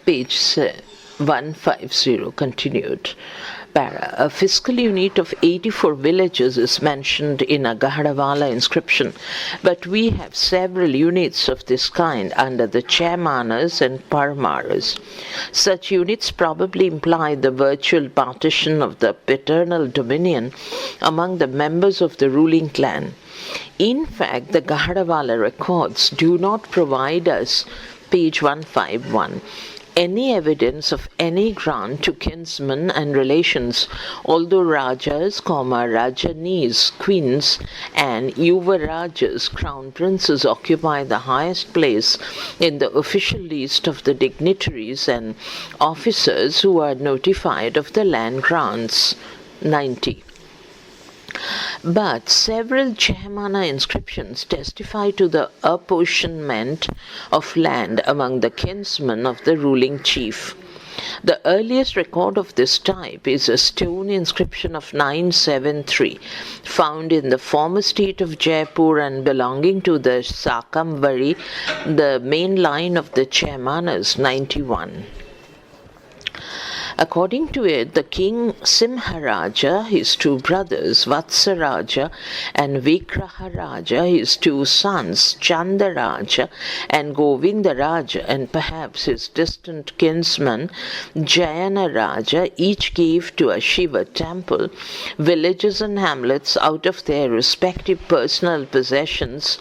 Page 150 continued. Para. A fiscal unit of 84 villages is mentioned in a Gahadawala inscription, but we have several units of this kind under the Chaymanas and Parmaras. Such units probably imply the virtual partition of the paternal dominion among the members of the ruling clan. In fact, the Gahadawala records do not provide us, page 151, any evidence of any grant to kinsmen and relations, although Rajas, Rajanis, queens, and Yuvarajas, crown princes, occupy the highest place in the official list of the dignitaries and officers who are notified of the land grants. 90. But several Chaymana inscriptions testify to the apportionment of land among the kinsmen of the ruling chief. The earliest record of this type is a stone inscription of 973, found in the former state of Jaipur and belonging to the Sakamvari, the main line of the Chaymanas. 91. According to it, the king Simharaja, his two brothers, Vatsaraja and Vikraharaja, his two sons, Chandaraja and Govindaraja, and perhaps his distant kinsman, Jayanaraja, each gave to a Shiva temple villages and hamlets out of their respective personal possessions,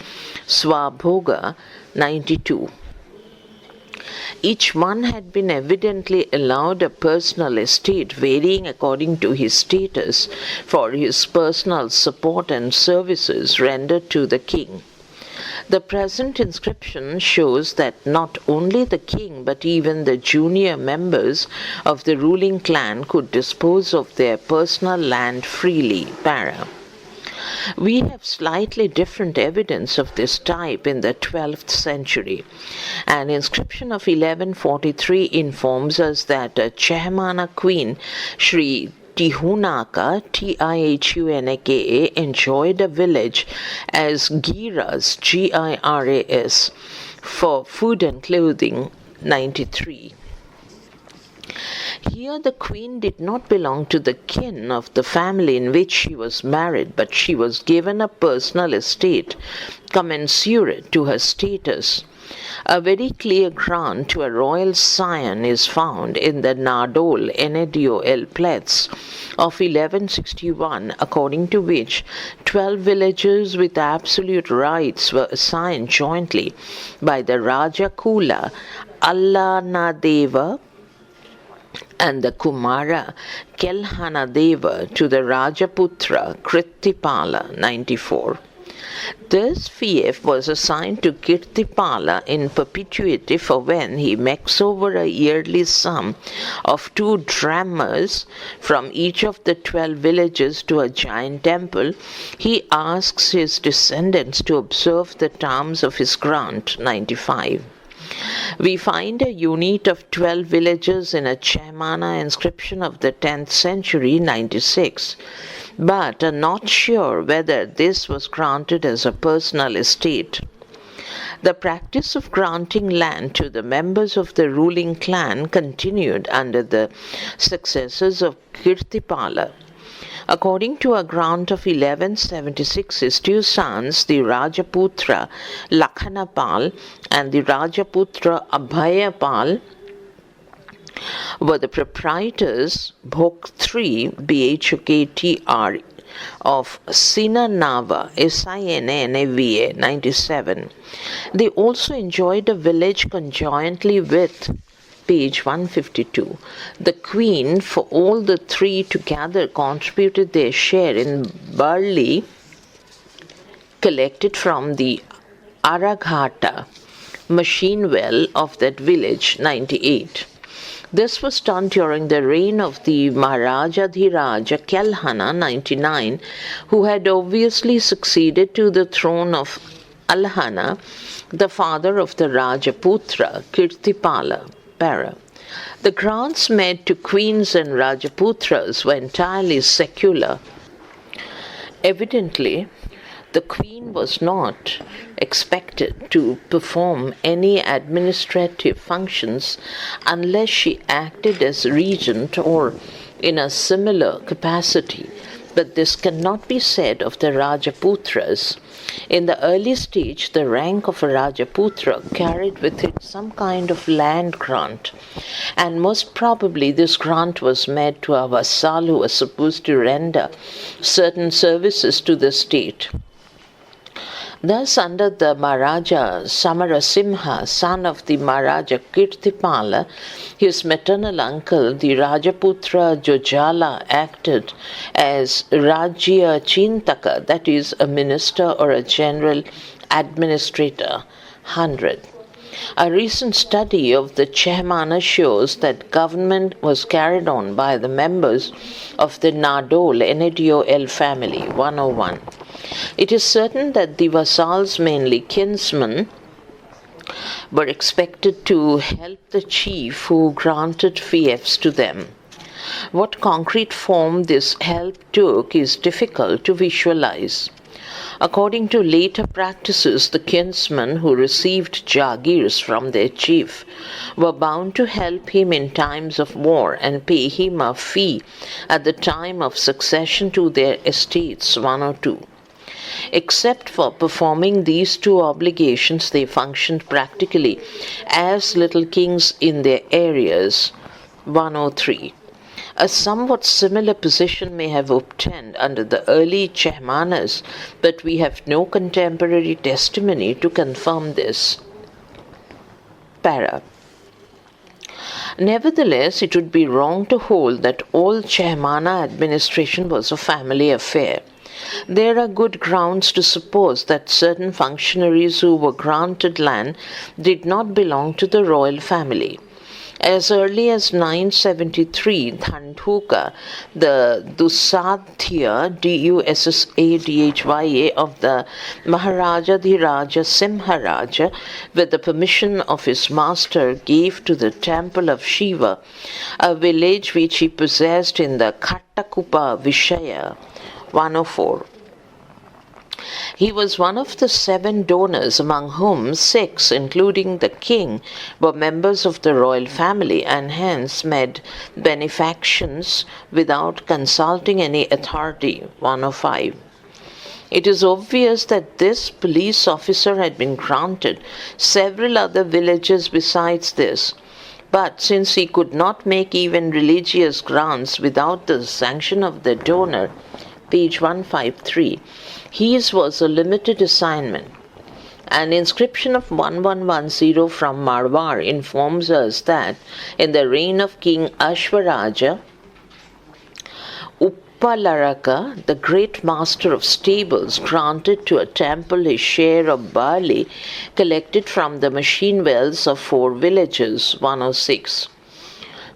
Swabhoga. 92. Each one had been evidently allowed a personal estate varying according to his status for his personal support and services rendered to the king. The present inscription shows that not only the king but even the junior members of the ruling clan could dispose of their personal land freely. Para. We have slightly different evidence of this type in the 12th century. An inscription of 1143 informs us that a Chaymana queen, Sri Tihunaka, Tihunaka, enjoyed a village as Giras, Giras, for food and clothing. 93. Here the queen did not belong to the kin of the family in which she was married, but she was given a personal estate commensurate to her status. A very clear grant to a royal scion is found in the Nadol Enedio El Plets of 1161, according to which 12 villages with absolute rights were assigned jointly by the Raja Kula, Allanadeva, and the Kumara Kelhanadeva to the Rajaputra Kirtipala. 94. This fief was assigned to Kirtipala in perpetuity for when he makes over a yearly sum of 2 drachmas from each of the 12 villages to a giant temple. He asks his descendants to observe the terms of his grant. 95. We find a unit of 12 villages in a Chaymana inscription of the 10th century. 96. But are not sure whether this was granted as a personal estate. The practice of granting land to the members of the ruling clan continued under the successors of Kirtipala. According to a grant of 1176, his 2 sons, the Rajaputra Lakhanapal and the Rajaputra Abhayapal, were the proprietors, Bhoktri, Bhoktr, of Sinanava, Sinanava, 97. They also enjoyed a village conjointly with, page 152. The queen, for all the 3 together, contributed their share in barley collected from the Araghata machine well of that village. 98. This was done during the reign of the Maharajadhiraja Kelhana, 99, who had obviously succeeded to the throne of Alhana, the father of the Rajaputra Kirtipala. Para. The grants made to queens and Rajaputras were entirely secular. Evidently, The queen was not expected to perform any administrative functions unless she acted as regent or in a similar capacity, but this cannot be said of the Rajaputras. In the early stage, the rank of a Rajaputra carried with it some kind of land grant, and most probably this grant was made to a vassal who was supposed to render certain services to the state. Thus, under the Maharaja Samarasimha, son of the Maharaja Kirtipala, his maternal uncle, the Rajaputra Jojala, acted as Rajya Chintaka, that is, a minister or a general administrator. 100. A recent study of the Chehmana shows that government was carried on by the members of the Nadol Enediol family. 101. It is certain that the vassals, mainly kinsmen, were expected to help the chief who granted fiefs to them. What concrete form this help took is difficult to visualize. According to later practices, the kinsmen who received jagirs from their chief were bound to help him in times of war and pay him a fee at the time of succession to their estates. 102. Except for performing these two obligations, they functioned practically as little kings in their areas. 103. A somewhat similar position may have obtained under the early Chehmanas, but we have no contemporary testimony to confirm this. Para. Nevertheless, it would be wrong to hold that all Chehmana administration was a family affair. There are good grounds to suppose that certain functionaries who were granted land did not belong to the royal family. As early as 973, Dhandhuka, the Dusadhya, Dussadhya of the Maharaja Dhiraja Simharaja, with the permission of his master, gave to the temple of Shiva a village which he possessed in the Khattakupa Vishaya. 104. He was one of the 7 donors, among whom 6, including the king, were members of the royal family and hence made benefactions without consulting any authority. 105. It is obvious that this police officer had been granted several other villages besides this. But since he could not make even religious grants without the sanction of the donor, page 153, his was a limited assignment. An inscription of 1110 from Marwar informs us that in the reign of King Ashwaraja, Uppalaraka, the great master of stables, granted to a temple his share of barley collected from the machine wells of 4 villages. 106.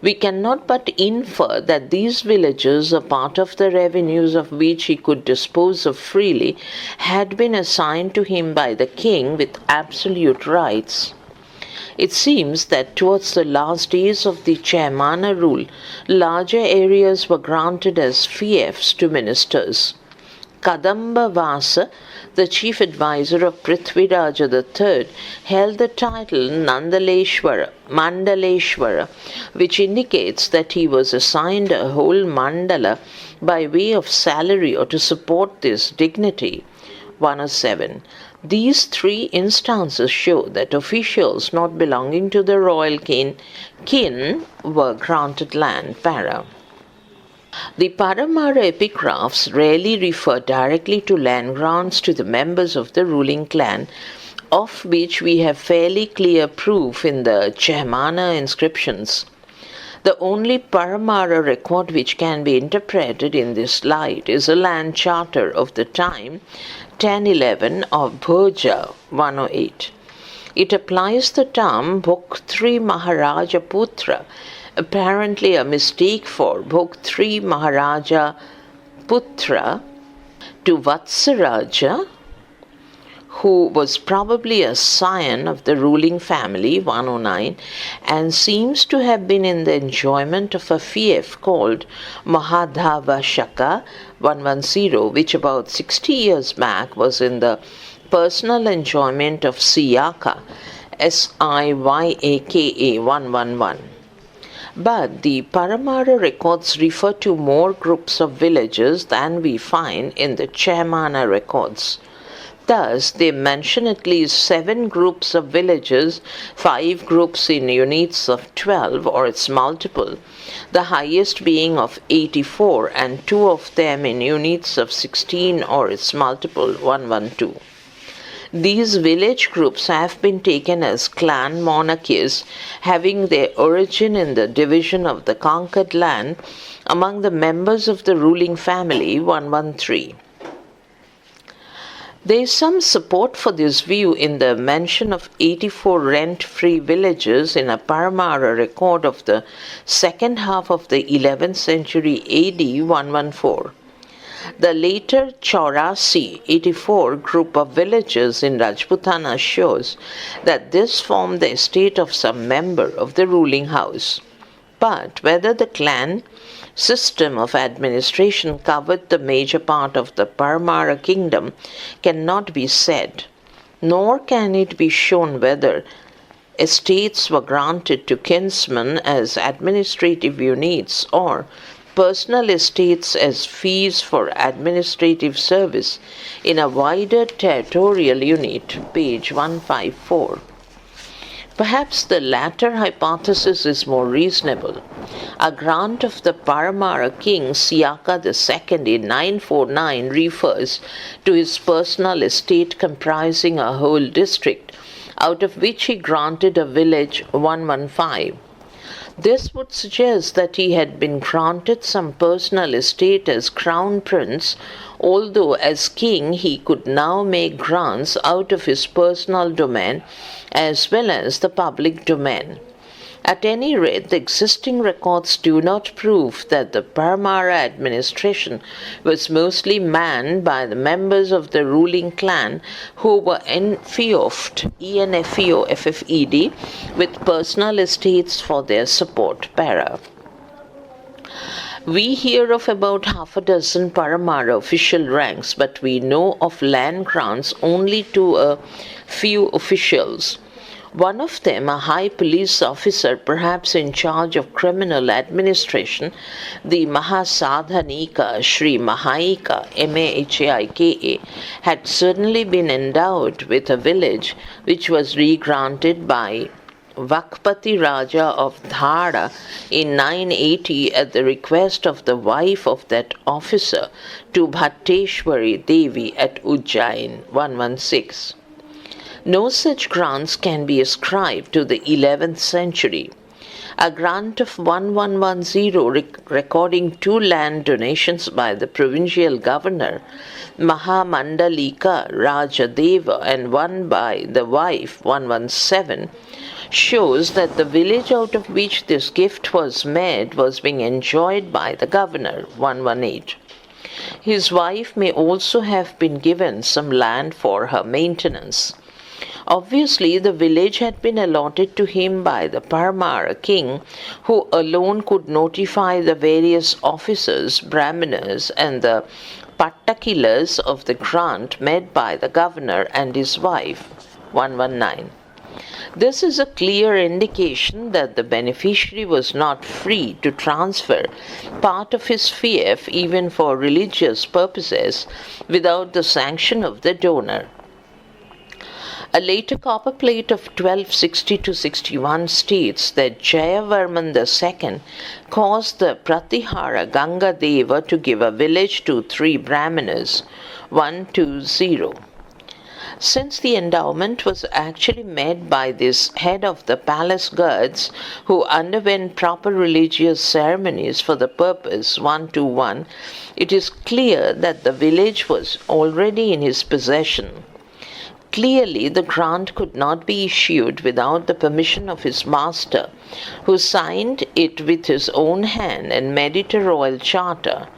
We cannot but infer that these villages, a part of the revenues of which he could dispose of freely, had been assigned to him by the king with absolute rights. It seems that towards the last days of the Chehmana rule, larger areas were granted as fiefs to ministers. Kadamba Vasa, the chief advisor of Prithviraja III, held the title Mandaleshwara, which indicates that he was assigned a whole mandala by way of salary or to support this dignity. 107. These 3 instances show that officials not belonging to the royal kin were granted land. Para. The Paramara epigraphs rarely refer directly to land grants to the members of the ruling clan, of which we have fairly clear proof in the Chehmana inscriptions. The only Paramara record which can be interpreted in this light is a land charter of the time 1011 of Bhoja. 108. It applies the term Bhok3 Maharaja Putra, apparently a mistake for Bhok3 Maharaja Putra, to Vatsaraja, who was probably a scion of the ruling family, 109, and seems to have been in the enjoyment of a fief called Mahadhava Shaka, 110, which about 60 years back was in the personal enjoyment of Siyaka, Siyaka, 111. But the Paramara records refer to more groups of villages than we find in the Chaimana records. Thus, they mention at least 7 groups of villages, 5 groups in units of 12 or its multiple, the highest being of 84 and 2 of them in units of 16 or its multiple, 112. These village groups have been taken as clan monarchies, having their origin in the division of the conquered land among the members of the ruling family, 113. There is some support for this view in the mention of 84 rent-free villages in a Paramara record of the second half of the 11th century AD, 114. The later Chaurasi, 84 group of villages in Rajputana shows that this formed the estate of some member of the ruling house. But whether the clan system of administration covered the major part of the Paramara kingdom cannot be said, nor can it be shown whether estates were granted to kinsmen as administrative units or personal estates as fees for administrative service in a wider territorial unit, page 154. Perhaps the latter hypothesis is more reasonable. A grant of the Paramara king Siyaka II in 949 refers to his personal estate comprising a whole district, out of which he granted a village, 115. This would suggest that he had been granted some personal estate as crown prince, although as king he could now make grants out of his personal domain as well as the public domain. At any rate, the existing records do not prove that the Paramara administration was mostly manned by the members of the ruling clan who were enfeoffed, ENFEOFFED, with personal estates for their support. Para. We hear of about half a dozen Paramara official ranks, but we know of land grants only to a few officials. One of them, a high police officer, perhaps in charge of criminal administration, the Mahasadhanika Sri Mahaika, Mahaika, had certainly been endowed with a village which was re-granted by Vakpati Raja of Dhara in 980 at the request of the wife of that officer to Bhatteshwari Devi at Ujjain, 116. No such grants can be ascribed to the 11th century. A grant of 1110 recording 2 land donations by the provincial governor Mahamandalika Rajadeva and one by the wife, 117, shows that the village out of which this gift was made was being enjoyed by the governor, 118. His wife may also have been given some land for her maintenance. Obviously, the village had been allotted to him by the Paramara king, who alone could notify the various officers, brahmanas, and the pattakilas of the grant made by the governor and his wife, 119. This is a clear indication that the beneficiary was not free to transfer part of his fief even for religious purposes without the sanction of the donor. A later copper plate of 1260-61 states that Jayavarman II caused the Pratihara Ganga Deva to give a village to 3 brahmanas, 120. Since the endowment was actually made by this head of the palace guards who underwent proper religious ceremonies for the purpose, 121, it is clear that the village was already in his possession. Clearly, the grant could not be issued without the permission of his master, who signed it with his own hand and made it a royal charter,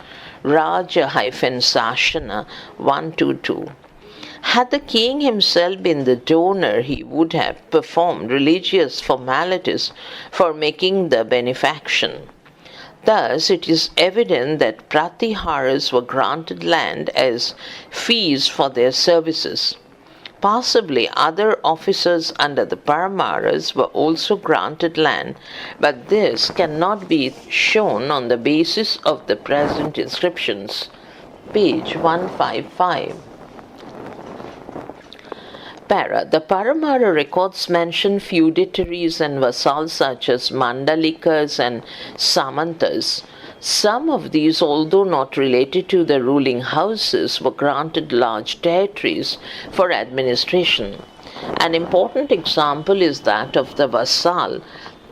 Raja-Sashana 122. Had the king himself been the donor, he would have performed religious formalities for making the benefaction. Thus, it is evident that pratiharas were granted land as fees for their services. Possibly other officers under the paramaras were also granted land, but this cannot be shown on the basis of the present inscriptions. Page 155. The Paramara records mention feudatories and vassals such as mandalikas and samantas. Some of these, although not related to the ruling houses, were granted large territories for administration. An important example is that of the vassal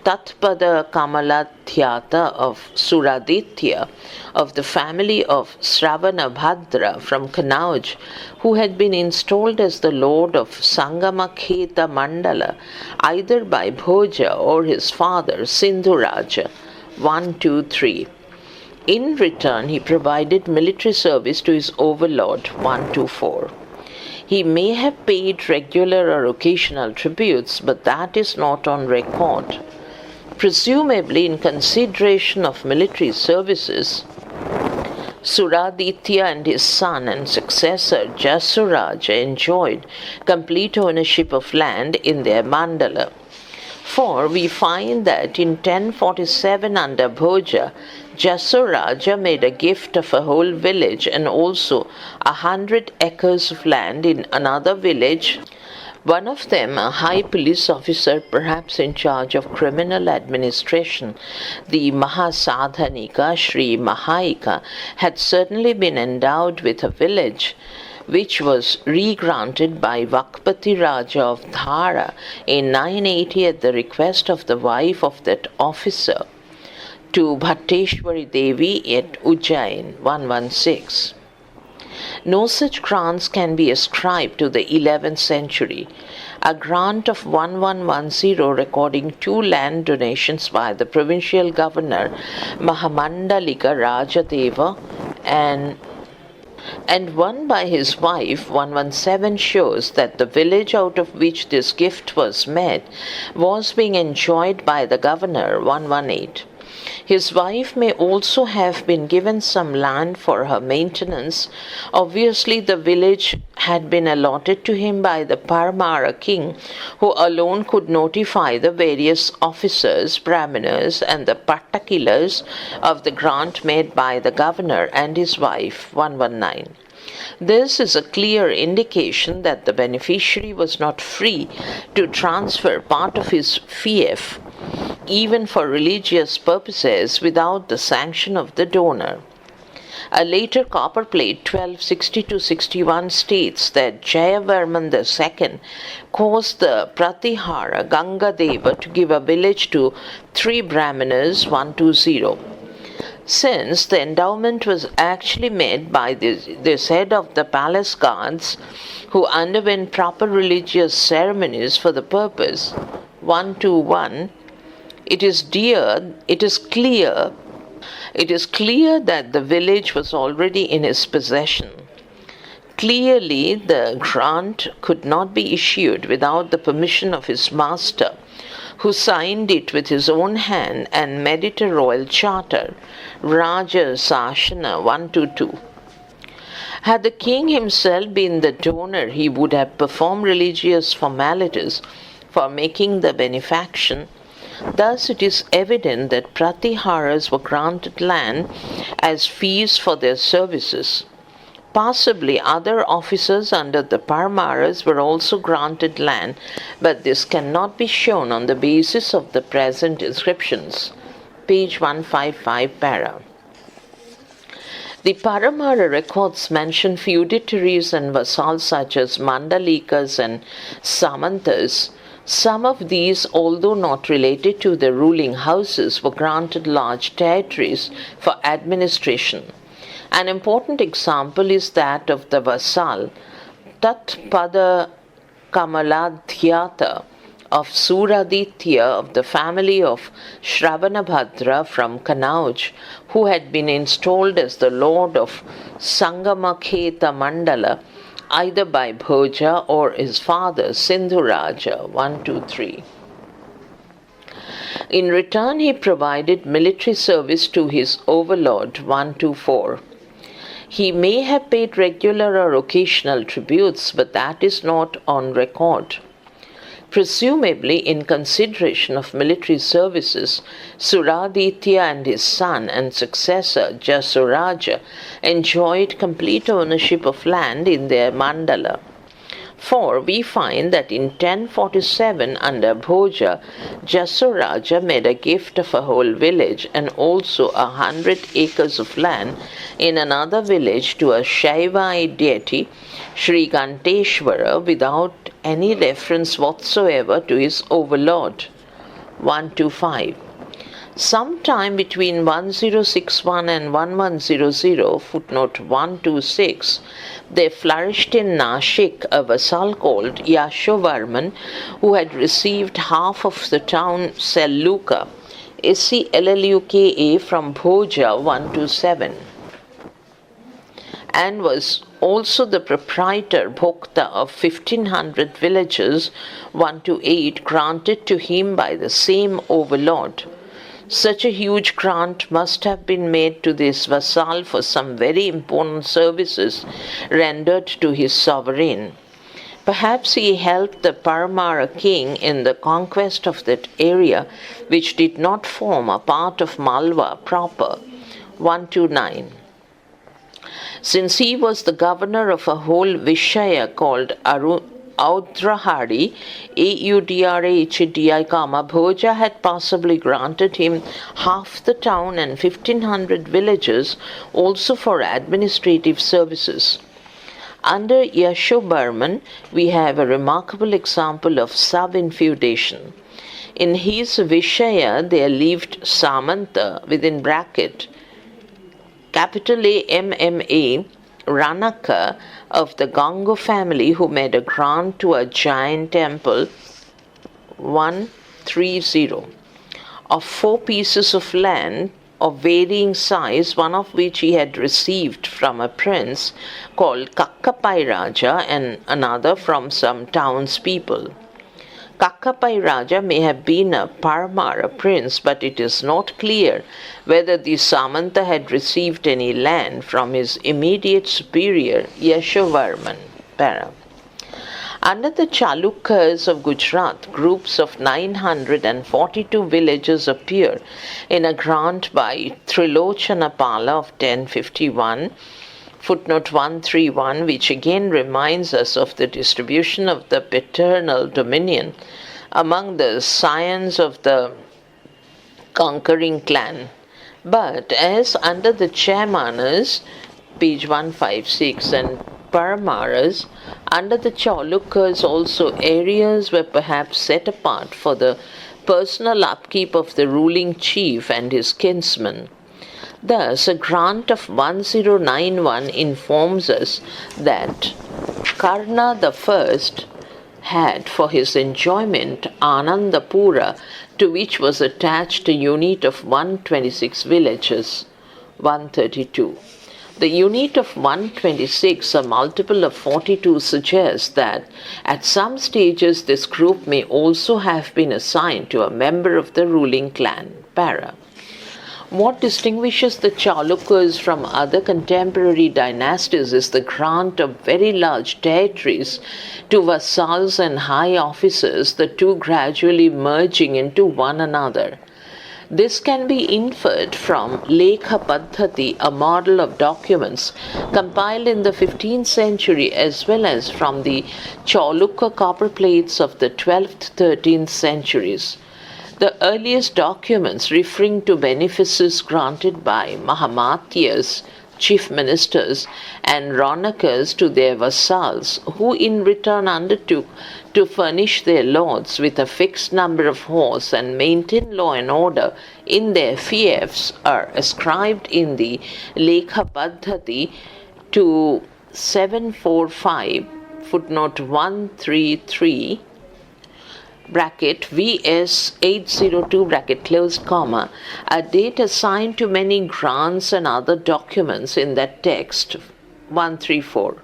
Tatpada Kamaladhyata of Suraditya, of the family of Sravanabhadra from Kanauj, who had been installed as the lord of Sangamakheta Mandala either by Bhoja or his father Sindhuraja. 1, 2, 3. In return, he provided military service to his overlord. 1, 2, 4. He may have paid regular or occasional tributes, but that is not on record. Presumably, in consideration of military services, Suraditya and his son and successor Jasuraja enjoyed complete ownership of land in their mandala. For we find that in 1047 under Bhoja, Jasuraja made a gift of a whole village and also 100 acres of land in another village, one of them a high police officer perhaps in charge of criminal administration. The Mahasadhanika Sri Mahaika had certainly been endowed with a village which was re-granted by Vakpati Raja of Dhara in 980 at the request of the wife of that officer to Bhatteshwari Devi at Ujjain. 116. No such grants can be ascribed to the 11th century. A grant of 1110 recording 2 land donations by the provincial governor Mahamandalika Rajadeva and one by his wife 117 shows that the village out of which this gift was made was being enjoyed by the governor. 118. His wife may also have been given some land for her maintenance. Obviously, the village had been allotted to him by the Paramara king, who alone could notify the various officers, brahmanas, and the patakilars of the grant made by the governor and his wife. 119. This is a clear indication that the beneficiary was not free to transfer part of his fief, even for religious purposes, without the sanction of the donor. A later copper plate 1260-61 states that Jayavarman II caused the Pratihara Gangadeva to give a village to 3 brahmanas. 120. Since the endowment was actually made by this head of the palace guards, who underwent proper religious ceremonies for the purpose. 121. It is clear that the village was already in his possession. Clearly, the grant could not be issued without the permission of his master, who signed it with his own hand and made it a royal charter. Raja Sashana 122. Had the king himself been the donor, he would have performed religious formalities for making the benefaction. Thus, it is evident that pratiharas were granted land as fees for their services. Possibly other officers under the Paramaras were also granted land, but this cannot be shown on the basis of the present inscriptions. Page 155 para. The Paramara records mention feudatories and vassals such as mandalikas and samantas. Some of these, although not related to the ruling houses, were granted large territories for administration. An important example is that of the vassal Tatpada Kamaladhyata of Suraditya of the family of Shravanabhadra from Kanauj, who had been installed as the lord of Sangamakheta Mandala either by Bhoja or his father Sindhuraja 123. In return, he provided military service to his overlord 124. He may have paid regular or occasional tributes, but that is not on record. Presumably, in consideration of military services, Suraditya and his son and successor Jasuraja enjoyed complete ownership of land in their mandala. For we find that in 1047 under Bhoja, Jasuraja made a gift of a whole village and also 100 acres of land in another village to a Shaivite deity, Sri Ganteshwara, without any reference whatsoever to his overlord. 125. Sometime between 1061 and 1100, footnote 126, there flourished in Nashik a vassal called Yashovarman, who had received half of the town Selluka, Selluka from Bhoja 127, and was also the proprietor Bhokta of 1500 villages 128 granted to him by the same overlord. Such a huge grant must have been made to this vassal for some very important services rendered to his sovereign. Perhaps he helped the Paramara king in the conquest of that area which did not form a part of Malwa proper. 129. Since he was the governor of a whole Vishaya called Audrahari, Audrahdi, Bhoja had possibly granted him half the town and 1500 villages also for administrative services. Under Yashobarman, we have a remarkable example of sub-infeudation. In his Vishaya there lived Samanta, within bracket, capital A-M-M-A, Ranaka of the Gango family, who made a grant to a giant temple 130 of 4 pieces of land of varying size, one of which he had received from a prince called Kakkapai Raja and another from some townspeople. Kakkapai Raja may have been a Paramara prince, but it is not clear whether the Samanta had received any land from his immediate superior Yashovarman. Para. Under the Chalukyas of Gujarat, groups of 942 villages appear in a grant by Trilochanapala of 1051, footnote 131, which again reminds us of the distribution of the paternal dominion among the scions of the conquering clan. But as under the Chaymanas, page 156, and Paramaras, under the Chalukyas also areas were perhaps set apart for the personal upkeep of the ruling chief and his kinsmen. Thus, a grant of 1091 informs us that Karna I had for his enjoyment Anandapura, to which was attached a unit of 126 villages. 132. The unit of 126, a multiple of 42, suggests that at some stages this group may also have been assigned to a member of the ruling clan. Para. What distinguishes the Chalukyas from other contemporary dynasties is the grant of very large territories to vassals and high officers, the two gradually merging into one another. This can be inferred from Lekha Paddhati, a model of documents compiled in the 15th century, as well as from the Chalukya copper plates of the 12th, 13th centuries. The earliest documents referring to benefices granted by Mahamatyas, chief ministers, and Ronakas to their vassals, who in return undertook to furnish their lords with a fixed number of horse and maintain law and order in their fiefs, are ascribed in the Lekha Paddhati to 745, footnote 133, bracket VS 802 bracket closed comma, a date assigned to many grants and other documents in that text. 134.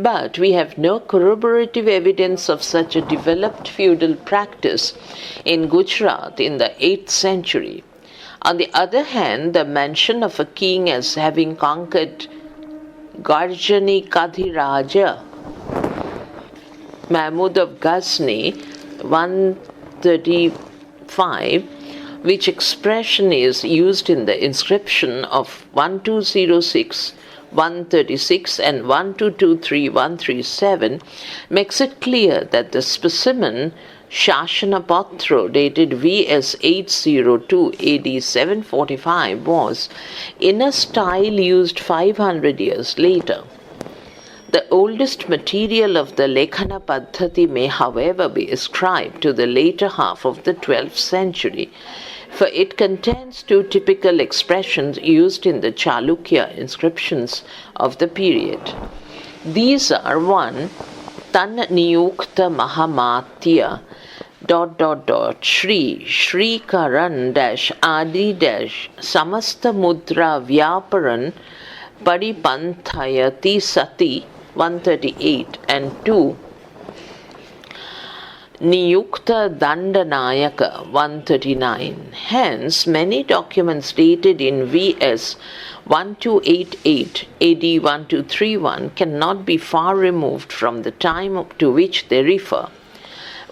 But we have no corroborative evidence of such a developed feudal practice in Gujarat in the 8th century. On the other hand, the mention of a king as having conquered Garjani Kadhiraja, Mahmud of Ghazni, 135, which expression is used in the inscription of 1206, 136 and 1223, 137, makes it clear that the specimen Shashanapatra dated VS 802 AD 745 was in a style used 500 years later. The oldest material of the Lekhana Paddhati may, however, be ascribed to the later half of the 12th century, for it contains two typical expressions used in the Chalukya inscriptions of the period. These are 1. Tan Niyukta Mahamatya ... Shri Karan Adi Samasta Mudra Vyaparan Paripanthayati Sati 138 and 2. Niyukta Dandanayaka 139. Hence, many documents dated in VS 1288 AD 1231 cannot be far removed from the time to which they refer.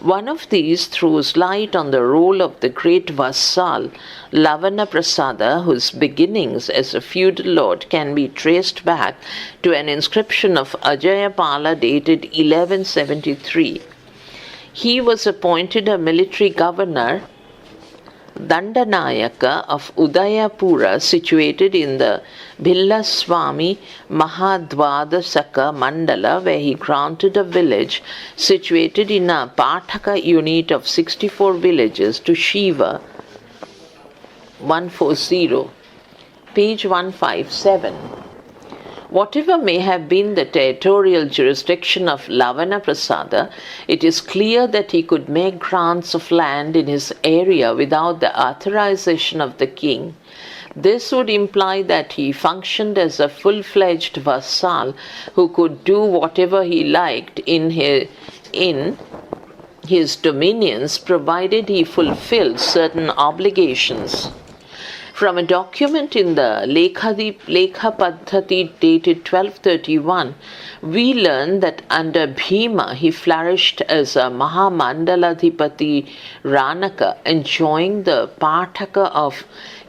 One of these throws light on the role of the great vassal Lavana Prasada, whose beginnings as a feudal lord can be traced back to an inscription of Ajayapala dated 1173. He was appointed a military governor, Dandanayaka of Udayapura, situated in the Bhillaswami Mahadvadasaka Mandala, where he granted a village situated in a Pathaka unit of 64 villages to Shiva, 140, page 157. Whatever may have been the territorial jurisdiction of Lavana Prasada, it is clear that he could make grants of land in his area without the authorization of the king. This would imply that he functioned as a full-fledged vassal who could do whatever he liked in his dominions, provided he fulfilled certain obligations. From a document in the Lekha Paddhati dated 1231, we learn that under Bhima he flourished as a Mahamandaladhipati Ranaka, enjoying the Pathaka of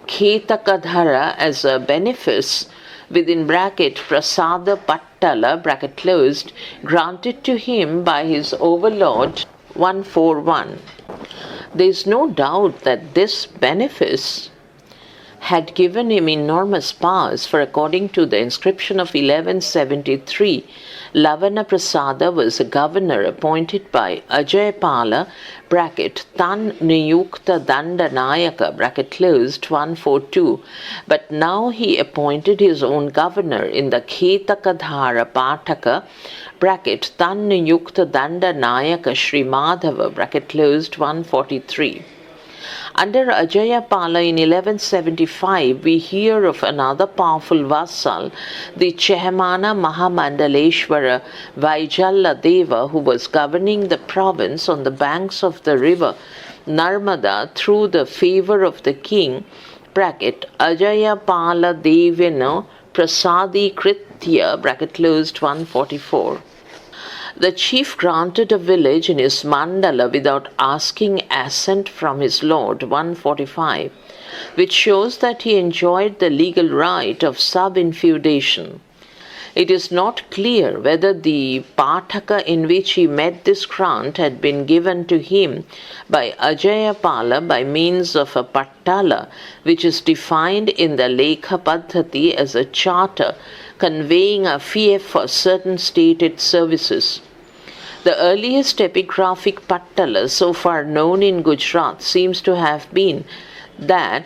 Khetakadhara as a benefice within bracket Prasada Pattala bracket closed, granted to him by his overlord 141. There is no doubt that this benefice had given him enormous powers, for according to the inscription of 1173, Lavana Prasada was a governor appointed by Ajayapala bracket Tan Niyukta Dandanayaka bracket closed 142, but now he appointed his own governor in the Khetakadhara Pathaka bracket Tan Niyukta Dandanayaka Sri Madhava bracket closed 143. Under Ajayapala in 1175, we hear of another powerful vassal, the Chehmana Mahamandaleshwara Vaijalla Deva, who was governing the province on the banks of the river Narmada through the favor of the king, bracket Ajayapala Devena Prasadi Kritya, bracket closed 144. The chief granted a village in his mandala without asking assent from his lord, 145, which shows that he enjoyed the legal right of sub-infeudation. It is not clear whether the Pathaka in which he met this grant had been given to him by Ajayapala by means of a Pattala, which is defined in the Lekha Paddhati as a charter conveying a fief for certain stated services. The earliest epigraphic Pattala so far known in Gujarat seems to have been that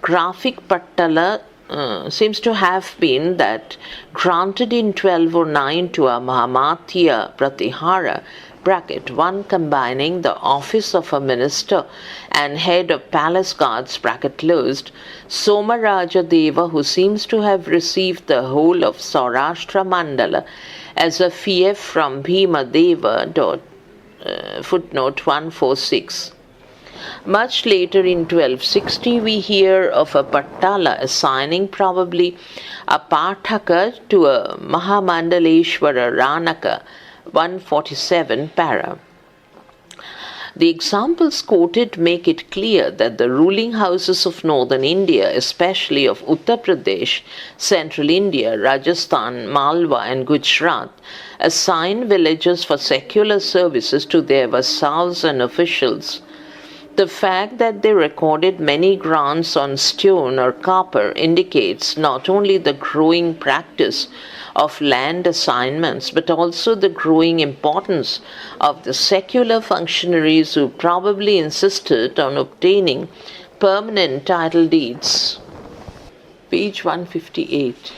granted in 1209 to a Mahamatya Pratihara one combining the office of a minister and head of palace guards Somaraja Deva, who seems to have received the whole of Saurashtra Mandala as a fief from Bhima Deva. Footnote 146. Much later in 1260 we hear of a Pattala assigning probably a Pathaka to a Mahamandaleshwara Ranaka, 147 para. The examples quoted make it clear that the ruling houses of northern India, especially of Uttar Pradesh, central India, Rajasthan, Malwa and Gujarat, assign villagers for secular services to their vassals and officials. The fact that they recorded many grants on stone or copper indicates not only the growing practice of land assignments, but also the growing importance of the secular functionaries who probably insisted on obtaining permanent title deeds. Page 158.